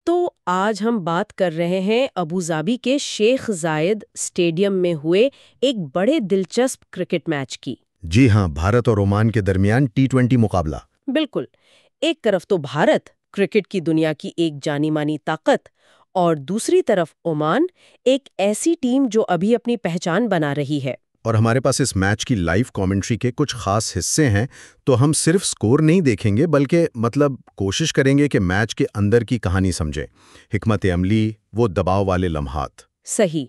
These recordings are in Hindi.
तो आज हम बात कर रहे हैं अबू धाबी के शेख जायद स्टेडियम में हुए एक बड़े दिलचस्प क्रिकेट मैच की। जी हाँ, भारत और ओमान के दरमियान टी20 मुकाबला। बिल्कुल। एक तरफ तो भारत, क्रिकेट की दुनिया की एक जानी मानी ताकत, और दूसरी तरफ ओमान, एक ऐसी टीम जो अभी अपनी पहचान बना रही है। और हमारे पास इस मैच की लाइव कमेंट्री के कुछ खास हिस्से हैं, तो हम सिर्फ स्कोर नहीं देखेंगे बल्कि कोशिश करेंगे कि मैच के अंदर की कहानी समझें, हिकमत अमली, वो दबाव वाले लम्हात। सही।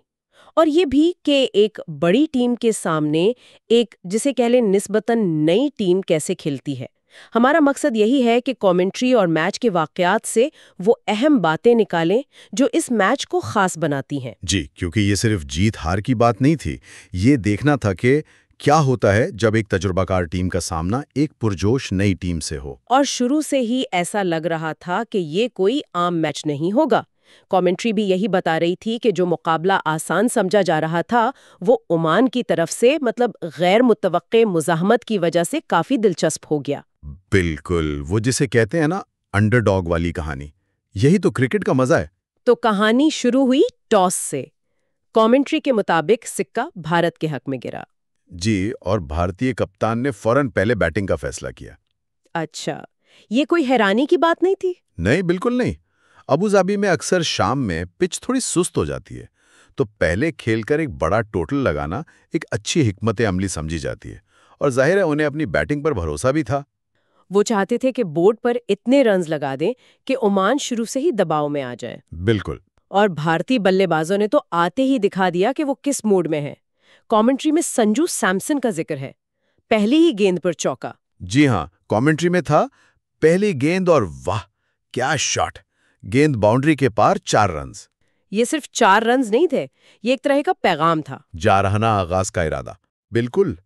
और ये भी कि एक बड़ी टीम के सामने एक जिसे कह लें निस्बतन नई टीम कैसे खेलती है। हमारा मकसद यही है कि कमेंट्री और मैच के वाकयात से वो अहम बातें निकालें जो इस मैच को खास बनाती हैं। जी, क्योंकि ये सिर्फ जीत हार की बात नहीं थी, ये देखना था कि क्या होता है जब एक तजुर्बाकार टीम का सामना एक पुरजोश नई टीम से हो। और शुरू से ही ऐसा लग रहा था कि ये कोई आम मैच नहीं होगा। कमेंट्री भी यही बता रही थी कि जो मुकाबला आसान समझा जा रहा था वो ओमान की तरफ से गैर मुतवक्के मुज़ाहमत की वजह से काफी दिलचस्प हो गया। बिल्कुल, वो जिसे कहते हैं ना, अंडरडॉग वाली कहानी। यही तो क्रिकेट का मजा है। तो कहानी शुरू हुई टॉस से। कमेंट्री के मुताबिक सिक्का भारत के हक में गिरा। जी, और भारतीय कप्तान ने फौरन पहले बैटिंग का फैसला किया। अच्छा, ये कोई हैरानी की बात नहीं थी? नहीं, बिल्कुल नहीं। अबू धाबी में अक्सर शाम में पिच थोड़ी सुस्त हो जाती है, तो पहले खेलकर एक बड़ा टोटल लगाना एक अच्छी हिकमत अमली समझी जाती है, और जाहिर है उन्हें अपनी बैटिंग पर भरोसा भी था। वो चाहते थे कि बोर्ड पर इतने रन्स लगा दें कि ओमान शुरू से ही दबाव में आ जाए। बिल्कुल। और भारतीय बल्लेबाजों ने तो आते ही दिखा दिया कि वो किस मूड में है। कमेंट्री में संजू सैमसन का जिक्र है, पहली ही गेंद पर चौका। जी हाँ, कमेंट्री में था, पहली गेंद और वाह क्या शॉट, गेंद बाउंड्री के पार 4 रन्स। ये सिर्फ 4 रन्स नहीं थे, ये एक तरह का पैगाम था। जारहाना आगाज का इरादा। बिल्कुल,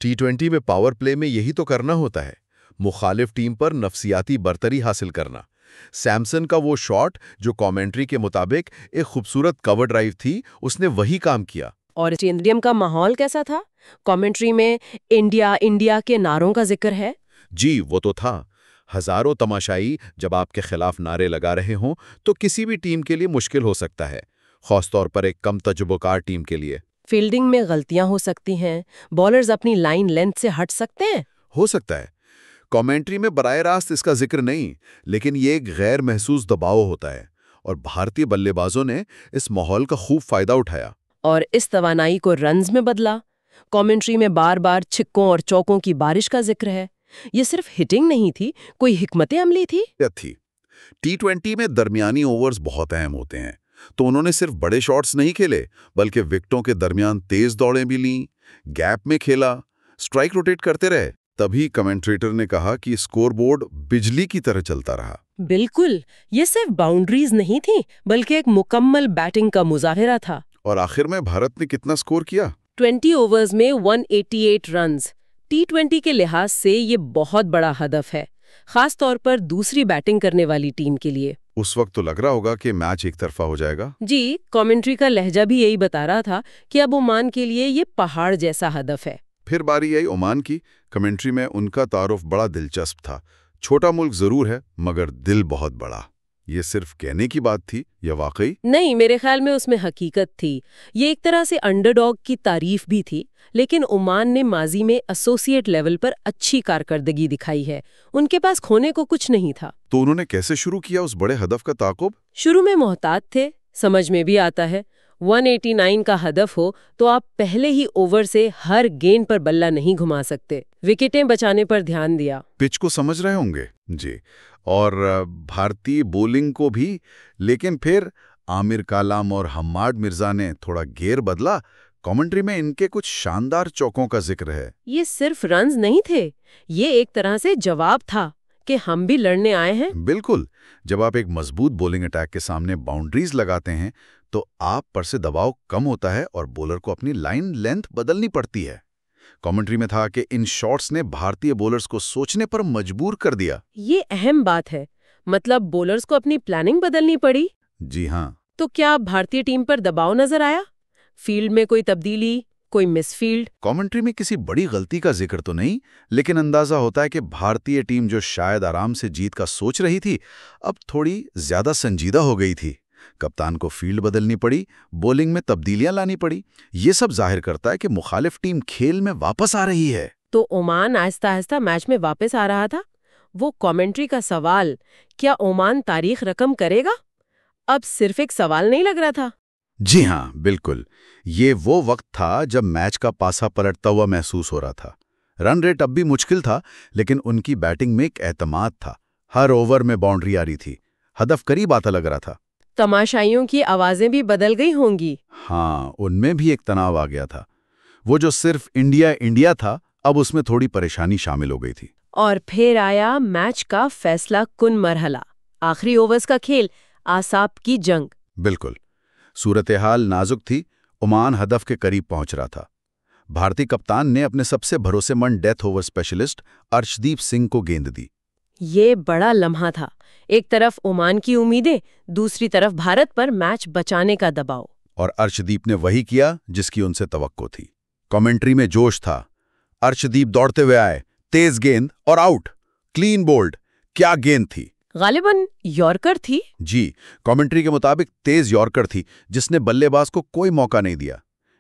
टी20 में पावर प्ले में यही तो करना होता है, मुखालिफ टीम पर नफसियाती बर्तरी हासिल करना। सैमसन का वो शॉट जो कमेंट्री के मुताबिक एक खूबसूरत कवर ड्राइव थी, उसने वही काम किया। और स्टेडियम का माहौल कैसा था? कमेंट्री में इंडिया इंडिया के नारों का जिक्र है। जी, वो तो था। हजारों तमाशाई जब आपके खिलाफ नारे लगा रहे हों तो किसी भी टीम के लिए मुश्किल हो सकता है, खासतौर पर एक कम तजुर्बेकार टीम के लिए। फील्डिंग में गलतियां हो सकती हैं, बॉलर्स अपनी लाइन लेंथ से हट सकते हैं। हो सकता है। कमेंट्री में बराह रास्त इसका जिक्र नहीं, लेकिन ये एक गैर महसूस दबाव होता है, और भारतीय बल्लेबाजों ने इस माहौल का खूब फायदा उठाया। और इस तवानाई को रन्स में बदला। कमेंट्री में बार बार छिक्कों और चौकों की बारिश का जिक्र है। ये सिर्फ हिटिंग नहीं थी, कोई हिकमत अमली थी। टी20 में दरमियानी ओवर्स बहुत अहम होते हैं, तो उन्होंने सिर्फ बड़े शॉट्स नहीं खेले, बल्कि विकेटों के दरमियान तेज दौड़ें भी लीं, गैप में खेला, स्ट्राइक रोटेट करते रहे। तभी कमेंट्रेटर ने कहा कि स्कोरबोर्ड बिजली की तरह चलता रहा। बिल्कुल, ये सिर्फ बाउंड्रीज नहीं थी, बल्कि एक मुकम्मल बैटिंग का मुजाहिरा था। और आखिर में भारत ने कितना स्कोर किया? 20 ओवर्स में 188 रन्स। टी20 के लिहाज से ये बहुत बड़ा हदफ है, खास तौर पर दूसरी बैटिंग करने वाली टीम के लिए। उस वक्त तो लग रहा होगा कि मैच एक तरफा हो जाएगा। जी, कमेंट्री का लहजा भी यही बता रहा था कि अब ओमान के लिए ये पहाड़ जैसा हदफ है। फिर बारी आई ओमान की। कमेंट्री में उनका तारुफ बड़ा दिलचस्प था। छोटा मुल्क जरूर है, मगर दिल बहुत बड़ा। ये सिर्फ कहने की बात थी या वाकई? नहीं, मेरे ख्याल में उसमें हकीकत थी। ये एक तरह से अंडरडॉग की तारीफ भी थी, लेकिन ओमान ने माजी में एसोसिएट लेवल पर अच्छी कारकर्दगी दिखाई है। उनके पास खोने को कुछ नहीं था। तो उन्होंने कैसे शुरू किया उस बड़े हदफ का ताक़ुब? शुरू में मोहतात थे, समझ में भी आता है। 189 का हदफ हो तो आप पहले ही ओवर से हर गेंद पर बल्ला नहीं घुमा सकते। विकेटें बचाने पर ध्यान दिया। पिच को समझ रहे होंगे जी, और भारतीय बॉलिंग को भी। लेकिन फिर आमिर कालाम और हम्माद मिर्जा ने थोड़ा गेयर बदला। कमेंट्री में इनके कुछ शानदार चौकों का जिक्र है। ये सिर्फ रन्स नहीं थे, ये एक तरह से जवाब था कि हम भी लड़ने आए हैं। बिल्कुल, जब आप एक मजबूत बॉलिंग अटैक के सामने बाउंड्रीज लगाते हैं तो आप पर से दबाव कम होता है और बॉलर को अपनी लाइन लेंथ बदलनी पड़ती है। कमेंट्री में था कि इन शॉट्स ने भारतीय बॉलर्स को सोचने पर मजबूर कर दिया। ये अहम बात है, मतलब बॉलर्स को अपनी प्लानिंग बदलनी पड़ी। जी हाँ। तो क्या भारतीय टीम पर दबाव नजर आया? फील्ड में कोई तब्दीली, कोई मिसफील्ड? कमेंट्री में किसी बड़ी गलती का जिक्र तो नहीं, लेकिन अंदाजा होता है कि भारतीय टीम जो शायद आराम से जीत का सोच रही थी, अब थोड़ी ज्यादा संजीदा हो गई थी। कप्तान को फील्ड बदलनी पड़ी, बॉलिंग में तब्दीलियां लानी पड़ी। ये सब जाहिर करता है कि मुखालिफ टीम खेल में वापस आ रही है। तो ओमान आहिस्ता आहिस्ता मैच में वापस आ रहा था। वो कमेंट्री का सवाल, क्या ओमान तारीख रकम करेगा, अब सिर्फ एक सवाल नहीं लग रहा था। जी हाँ, बिल्कुल। ये वो वक्त था जब मैच का पासा पलटता हुआ महसूस हो रहा था। रन रेट अब भी मुश्किल था, लेकिन उनकी बैटिंग में एक एतमाद था। हर ओवर में बाउंड्री आ रही थी, हदफ करीब आता लग रहा था। तमाशाइयों की आवाजें भी बदल गई होंगी। हाँ, उनमें भी एक तनाव आ गया था। वो जो सिर्फ इंडिया इंडिया था, अब उसमें थोड़ी परेशानी शामिल हो गई थी। और फिर आया मैच का फैसला कुन मरहला, आखिरी ओवर्स का खेल, आसाब की जंग। बिल्कुल। सूरत-ए-हाल नाजुक थी। ओमान हदफ के करीब पहुंच रहा था। भारतीय कप्तान ने अपने सबसे भरोसेमंद death over specialist Arshdeep Singh को गेंद दी। ये बड़ा लम्हा था। एक तरफ ओमान की उम्मीदें, दूसरी तरफ भारत पर मैच बचाने का दबाव। और अर्शदीप ने वही किया जिसकी उनसे तवक्को थी। कमेंट्री में जोश था। अर्शदीप दौड़ते हुए आए, तेज गेंद और आउट, क्लीन बोल्ड। क्या गेंद थी! गालिबन यॉर्कर थी। जी, कमेंट्री के मुताबिक तेज यॉर्कर थी जिसने बल्लेबाज को कोई मौका नहीं दिया।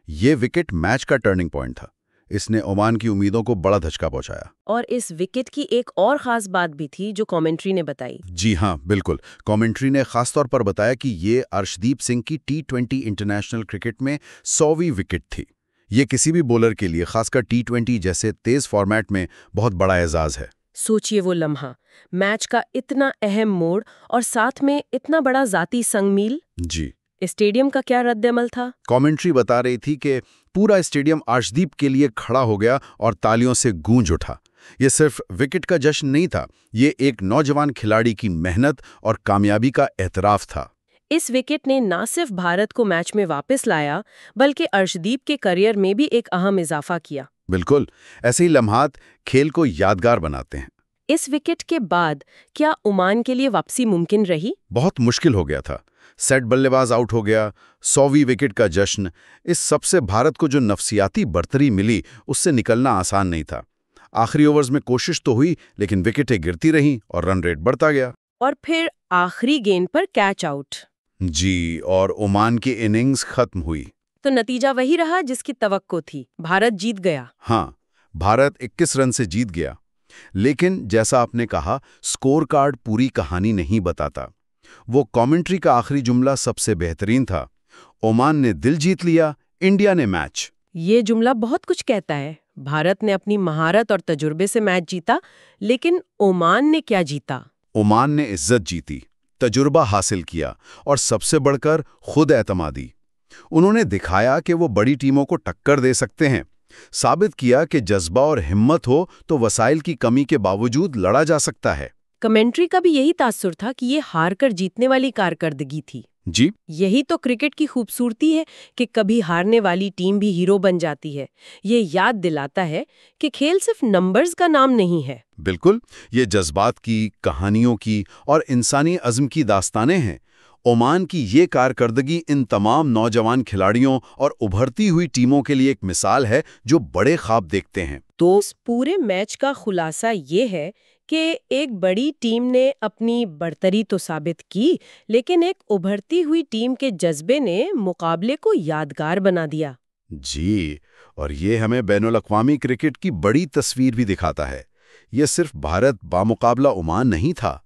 ये विकेट मैच का टर्निंग पॉइंट था। इसने ओमान की उम्मीदों को बड़ा धचका पहुंचाया। और इस विकेट की एक और खास बात भी थी जो कमेंट्री ने बताई। जी हाँ, बिल्कुल। कमेंट्री ने खासतौर पर बताया कि ये अर्शदीप सिंह की T20 इंटरनेशनल क्रिकेट में 100वीं विकेट थी। ये किसी भी बॉलर के लिए, खासकर T20 जैसे तेज फॉर्मेट में, बहुत बड़ा एजाज है। सोचिए वो लम्हा, मैच का इतना अहम मोड़ और साथ में इतना बड़ा जाती संगमील। जी। स्टेडियम का क्या रद्द-ए-अमल था? कमेंट्री बता रही थी कि पूरा स्टेडियम अर्शदीप के लिए खड़ा हो गया और तालियों से गूंज उठा। ये सिर्फ विकेट का जश्न नहीं था, ये एक नौजवान खिलाड़ी की मेहनत और कामयाबी का एतराफ था। इस विकेट ने न सिर्फ भारत को मैच में वापस लाया, बल्कि अर्शदीप के करियर में भी एक अहम इजाफा किया। बिल्कुल, ऐसे ही लम्हात खेल को यादगार बनाते हैं। इस विकेट के बाद क्या ओमान के लिए वापसी मुमकिन रही? बहुत मुश्किल हो गया था। सेट बल्लेबाज आउट हो गया, 100वीं विकेट का जश्न, इस सबसे भारत को जो नफसियाती बर्तरी मिली, उससे निकलना आसान नहीं था। आखिरी ओवर्स में कोशिश तो हुई, लेकिन विकेटें गिरती रहीं और रन रेट बढ़ता गया। और फिर आखिरी गेंद पर कैच आउट। जी, और ओमान की इनिंग्स खत्म हुई। तो नतीजा वही रहा जिसकी तवक्को थी, भारत जीत गया। हाँ, भारत 21 रन से जीत गया। लेकिन जैसा आपने कहा, स्कोर कार्ड पूरी कहानी नहीं बताता। वो कमेंट्री का आखिरी जुमला सबसे बेहतरीन था। ओमान ने दिल जीत लिया, इंडिया ने मैच। ये जुमला बहुत कुछ कहता है। भारत ने अपनी महारत और तजुर्बे से मैच जीता, लेकिन ओमान ने क्या जीता? ओमान ने इज्जत जीती, तजुर्बा हासिल किया और सबसे बढ़कर खुद एतमादी। उन्होंने दिखाया कि वो बड़ी टीमों को टक्कर दे सकते हैं। साबित किया कि जज्बा और हिम्मत हो तो वसाइल की कमी के बावजूद लड़ा जा सकता है। कमेंट्री का भी यही तासुर था कि ये हार कर जीतने वाली कारकर्दगी थी। जी, यही तो क्रिकेट की खूबसूरती है कि कभी हारने वाली टीम भी हीरो बन जाती है। ये याद दिलाता है कि खेल सिर्फ नंबर्स का नाम नहीं है। बिल्कुल, ये जज्बात की, कहानियों की और इंसानी अज़्म की दास्तानें हैं। ओमान की ये कारकर्दगी इन तमाम नौजवान खिलाड़ियों और उभरती हुई टीमों के लिए एक मिसाल है जो बड़े ख्वाब देखते हैं। तो इस पूरे मैच का खुलासा ये है कि एक बड़ी टीम ने अपनी बढ़तरी तो साबित की, लेकिन एक उभरती हुई टीम के जज्बे ने मुकाबले को यादगार बना दिया। जी, और ये हमें बैनुल-अक़वामी क्रिकेट की बड़ी तस्वीर भी दिखाता है। ये सिर्फ भारत बामुकाबला ओमान नहीं था,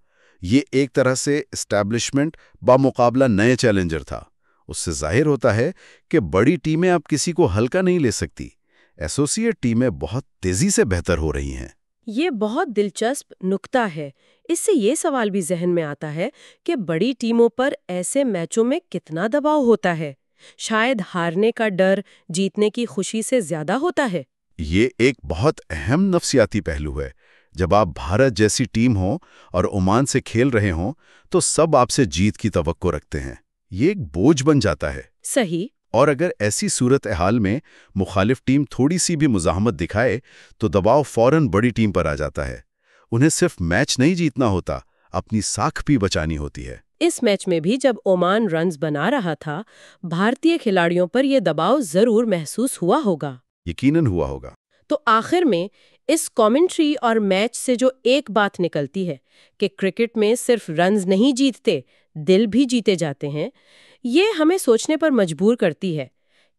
ये एक तरह से एस्टैब्लिशमेंट बामुकाबला नए चैलेंजर था। उससे जाहिर होता है कि बड़ी टीमें अब किसी को हल्का नहीं ले सकती। एसोसिएट टीमें बहुत तेजी से बेहतर हो रही हैं। ये बहुत दिलचस्प नुक्ता है। इससे ये सवाल भी जहन में आता है कि बड़ी टीमों पर ऐसे मैचों में कितना दबाव होता है। शायद हारने का डर जीतने की खुशी से ज्यादा होता है। ये एक बहुत अहम नफसियाती पहलू है। जब आप भारत जैसी टीम हो और ओमान से खेल रहे हों, तो सब आपसे जीत की तवक्को रखते हैं। ये एक बोझ बन जाता है। सही। और अगर ऐसी सूरत हाल में मुखालिफ टीम थोड़ी सी भी मुज़ाहमत दिखाए, तो दबाव फौरन बड़ी टीम पर आ जाता है। उन्हें सिर्फ मैच नहीं जीतना होता, अपनी साख भी बचानी होती है। इस मैच में भी जब ओमान रन्स बना रहा था, भारतीय खिलाड़ियों पर यह दबाव जरूर महसूस हुआ होगा। यकीनन हुआ होगा। तो आखिर में इस कमेंट्री और मैच से जो एक बात निकलती है कि क्रिकेट में सिर्फ रन्स नहीं जीतते, दिल भी जीते जाते हैं, ये हमें सोचने पर मजबूर करती है।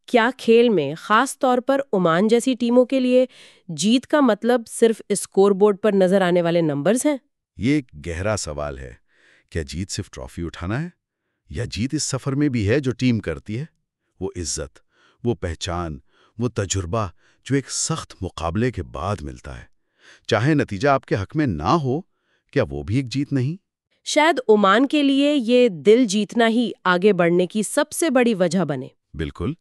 क्या खेल में खास तौर पर ओमान जैसी टीमों के लिए जीत का मतलब सिर्फ स्कोरबोर्ड पर नजर आने वाले नंबर्स हैं? ये एक गहरा सवाल है। क्या जीत सिर्फ ट्रॉफी उठाना है, या जीत इस सफर में भी है जो टीम करती है? वो इज्जत, वो पहचान, वो तजुर्बा जो एक सख्त मुकाबले के बाद मिलता है, चाहे नतीजा आपके हक में ना हो, क्या वो भी एक जीत नहीं? शायद ओमान के लिए ये दिल जीतना ही आगे बढ़ने की सबसे बड़ी वजह बने। बिल्कुल,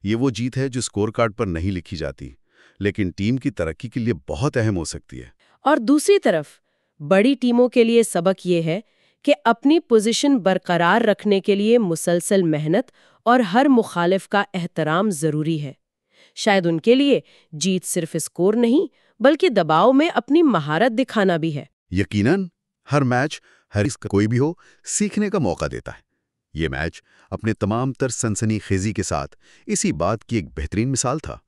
ये वो जीत है जो स्कोर कार्ड पर नहीं लिखी जाती, लेकिन टीम की तरक्की के लिए बहुत अहम हो सकती है। और दूसरी तरफ बड़ी टीमों के लिए सबक ये है कि अपनी पोजीशन बरकरार रखने के लिए मुसलसल मेहनत और हर मुखालिफ का एहतराम जरूरी है। शायद उनके लिए जीत सिर्फ स्कोर नहीं, बल्कि दबाव में अपनी महारत दिखाना भी है। यकीनन, हर मैच, हर इसका कोई भी हो, सीखने का मौका देता है। ये मैच अपने तमाम तर सनसनीखेजी के साथ इसी बात की एक बेहतरीन मिसाल था।